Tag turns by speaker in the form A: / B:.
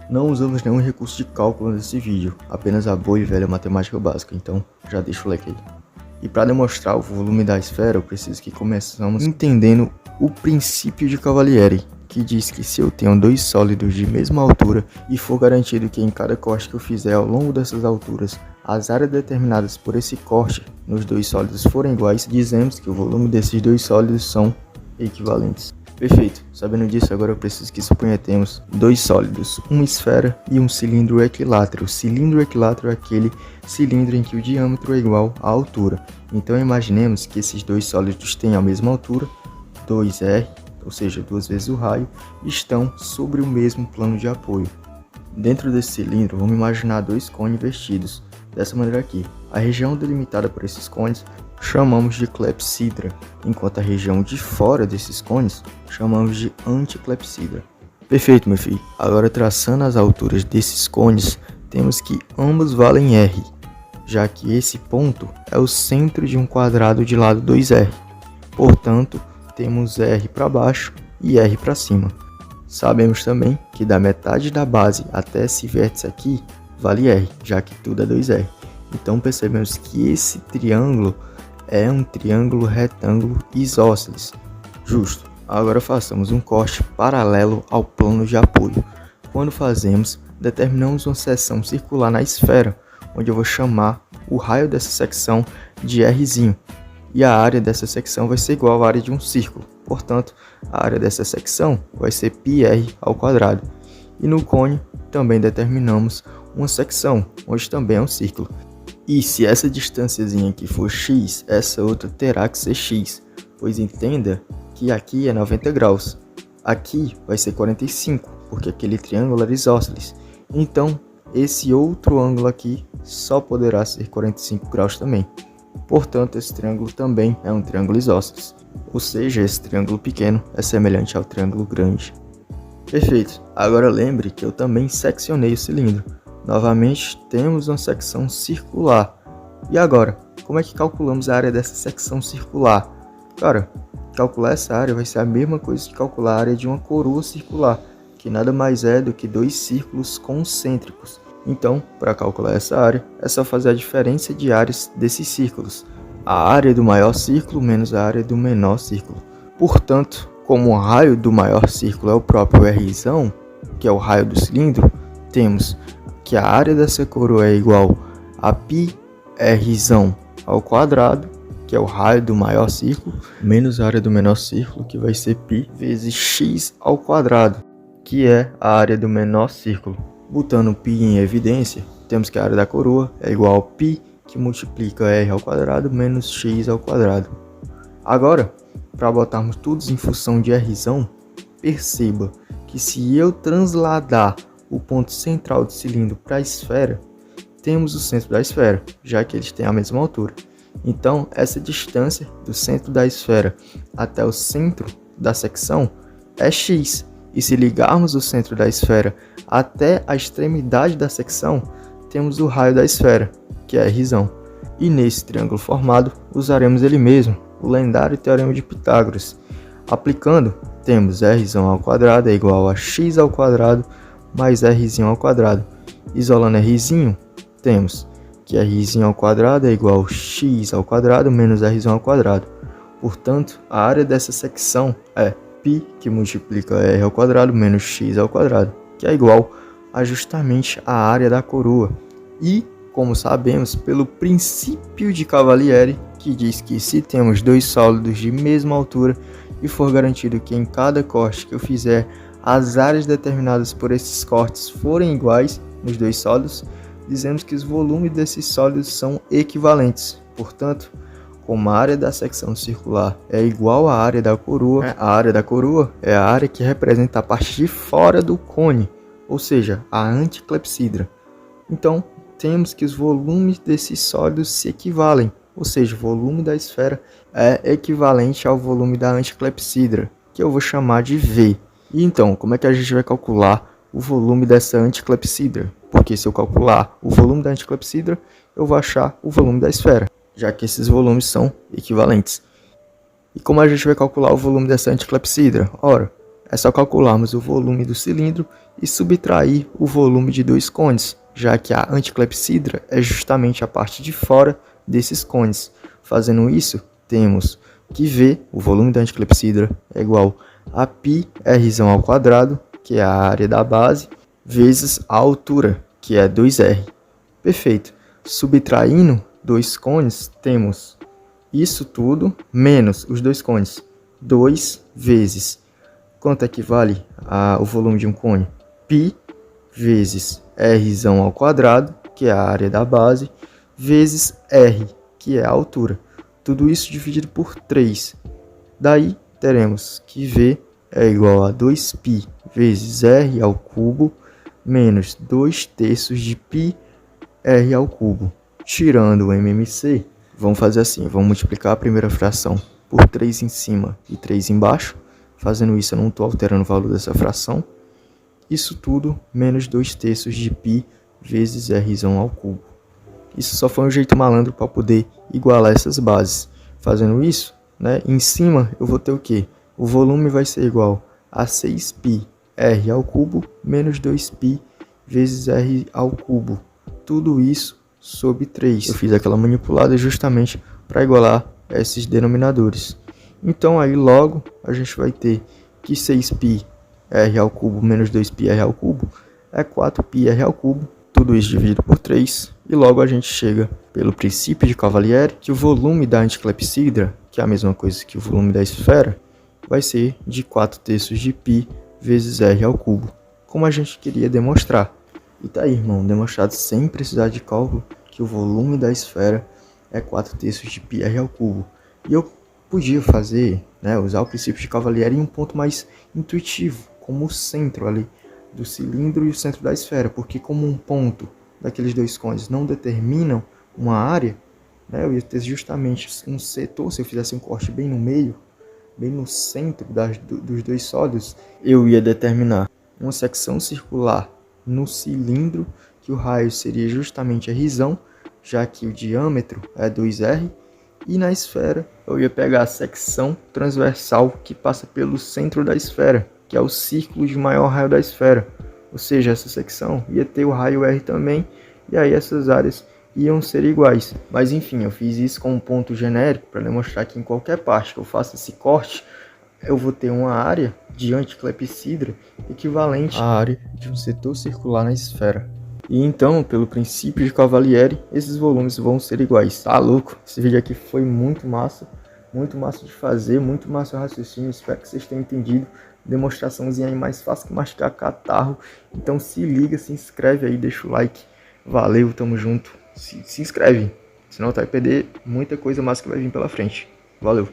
A: Não usamos nenhum recurso de cálculo nesse vídeo, apenas a boa e velha matemática básica, então já deixa o like aí. E para demonstrar o volume da esfera, eu preciso que começamos entendendo o princípio de Cavalieri, que diz que se eu tenho dois sólidos de mesma altura e for garantido que em cada corte que eu fizer ao longo dessas alturas, as áreas determinadas por esse corte nos dois sólidos forem iguais, dizemos que o volume desses dois sólidos são equivalentes. Perfeito, sabendo disso, agora eu preciso que suponhamos dois sólidos, uma esfera e um cilindro equilátero. O cilindro equilátero é aquele cilindro em que o diâmetro é igual à altura. Então imaginemos que esses dois sólidos têm a mesma altura, 2r, ou seja, 2 vezes o raio, estão sobre o mesmo plano de apoio. Dentro desse cilindro, vamos imaginar dois cones invertidos, dessa maneira aqui. A região delimitada por esses cones chamamos de clepsidra, enquanto a região de fora desses cones chamamos de anticlepsidra. Perfeito, meu filho. Agora, traçando as alturas desses cones, temos que ambos valem r, já que esse ponto é o centro de um quadrado de lado 2r. Portanto, temos r para baixo e r para cima. Sabemos também que da metade da base até esse vértice aqui vale r, já que tudo é 2r. Então percebemos que esse triângulo é um triângulo retângulo isósceles. Justo. Agora façamos um corte paralelo ao plano de apoio. Quando fazemos, determinamos uma seção circular na esfera, onde eu vou chamar o raio dessa secção de Rzinho. E a área dessa secção vai ser igual à área de um círculo. Portanto, a área dessa secção vai ser πr ao quadrado. E no cone também determinamos uma secção, onde também é um círculo. E se essa distânciazinha aqui for x, essa outra terá que ser x, pois entenda que aqui é 90 graus, aqui vai ser 45, porque aquele triângulo era isósceles. Então, esse outro ângulo aqui só poderá ser 45 graus também. Portanto, esse triângulo também é um triângulo isósceles, ou seja, esse triângulo pequeno é semelhante ao triângulo grande. Perfeito, agora lembre que eu também seccionei o cilindro. Novamente, temos uma secção circular. E agora, como é que calculamos a área dessa secção circular? Cara, calcular essa área vai ser a mesma coisa que calcular a área de uma coroa circular, que nada mais é do que dois círculos concêntricos. Então, para calcular essa área, é só fazer a diferença de áreas desses círculos. A área do maior círculo menos a área do menor círculo. Portanto, como o raio do maior círculo é o próprio Rzão, que é o raio do cilindro, temos que a área dessa coroa é igual a πr ao quadrado, que é o raio do maior círculo, menos a área do menor círculo, que vai ser π vezes x ao quadrado, que é a área do menor círculo. Botando π em evidência, temos que a área da coroa é igual a π, que multiplica r ao quadrado, menos x ao quadrado. Agora, para botarmos tudo em função de Rzão, perceba que se eu transladar o ponto central do cilindro para a esfera, temos o centro da esfera, já que eles têm a mesma altura. Então, essa distância do centro da esfera até o centro da secção é x. E se ligarmos o centro da esfera até a extremidade da secção, temos o raio da esfera, que é Rzão. E nesse triângulo formado, usaremos ele mesmo, o lendário Teorema de Pitágoras. Aplicando, temos Rzão ao quadrado é igual a x ao quadrado mais Rzinho ao quadrado. Isolando Rzinho, temos que Rzinho ao quadrado é igual a x ao quadrado menos Rzão ao quadrado. Portanto, a área dessa secção é π, que multiplica r ao quadrado menos x ao quadrado, que é igual a justamente a área da coroa. E, como sabemos, pelo princípio de Cavalieri, que diz que se temos dois sólidos de mesma altura e for garantido que em cada corte que eu fizer as áreas determinadas por esses cortes forem iguais nos dois sólidos, dizemos que os volumes desses sólidos são equivalentes. Portanto, como a área da secção circular é igual à área da coroa, a área da coroa é a área que representa a parte de fora do cone, ou seja, a anticlepsidra. Então, temos que os volumes desses sólidos se equivalem, ou seja, o volume da esfera é equivalente ao volume da anticlepsidra, que eu vou chamar de V. E então, como é que a gente vai calcular o volume dessa anticlepsidra? Porque se eu calcular o volume da anticlepsidra, eu vou achar o volume da esfera, já que esses volumes são equivalentes. E como a gente vai calcular o volume dessa anticlepsidra? Ora, é só calcularmos o volume do cilindro e subtrair o volume de dois cones, já que a anticlepsidra é justamente a parte de fora desses cones. Fazendo isso, temos que V, o volume da anticlepsidra, é igual a πr ao quadrado, que é a área da base, vezes a altura, que é 2r. Perfeito. Subtraindo dois cones, temos isso tudo menos os dois cones. 2 vezes, quanto equivale ao volume de um cone? Π vezes r ao quadrado, que é a área da base, vezes r, que é a altura. Tudo isso dividido por 3. Daí, teremos que V é igual a 2π vezes r ao cubo, menos 2/3 de π r ao cubo. Tirando o MMC, vamos fazer assim, vamos multiplicar a primeira fração por 3 em cima e 3 embaixo. Fazendo isso, eu não estou alterando o valor dessa fração. Isso tudo menos 2/3 de π vezes r ao cubo. Isso só foi um jeito malandro para poder igualar essas bases. Fazendo isso, né, em cima eu vou ter o quê? O volume vai ser igual a 6π r ao cubo menos 2π vezes r ao cubo. Tudo isso sobre 3. Eu fiz aquela manipulada justamente para igualar esses denominadores. Então aí logo a gente vai ter que 6π r ao cubo menos 2π r ao cubo é 4π r ao cubo. Tudo isso dividido por 3. E logo a gente chega, pelo princípio de Cavalieri, que o volume da anticlepsidra, que é a mesma coisa que o volume da esfera, vai ser de 4/3 de π vezes r ao cubo, como a gente queria demonstrar. E tá aí, irmão, demonstrado sem precisar de cálculo que o volume da esfera é 4/3 de π r ao cubo. E eu podia fazer, né, usar o princípio de Cavalieri em um ponto mais intuitivo, como o centro ali do cilindro e o centro da esfera, porque como um ponto daqueles dois cones não determinam uma área, né, eu ia ter justamente um setor, se eu fizesse um corte bem no meio, bem no centro dos dois sólidos, eu ia determinar uma secção circular no cilindro, que o raio seria justamente r, já que o diâmetro é 2r, e na esfera eu ia pegar a secção transversal que passa pelo centro da esfera, que é o círculo de maior raio da esfera. Ou seja, essa secção ia ter o raio R também, e aí essas áreas iam ser iguais. Mas enfim, eu fiz isso com um ponto genérico para demonstrar que em qualquer parte que eu faça esse corte, eu vou ter uma área de anticlepsidra equivalente à área de um setor circular na esfera. E então, pelo princípio de Cavalieri, esses volumes vão ser iguais. Tá louco? Esse vídeo aqui foi muito massa de fazer, muito massa o raciocínio. Espero que vocês tenham entendido. Demonstraçãozinha aí mais fácil que mastigar catarro. Então se liga, se inscreve aí, deixa o like. Valeu, tamo junto. Se inscreve, senão tu vai perder muita coisa massa que vai vir pela frente. Valeu.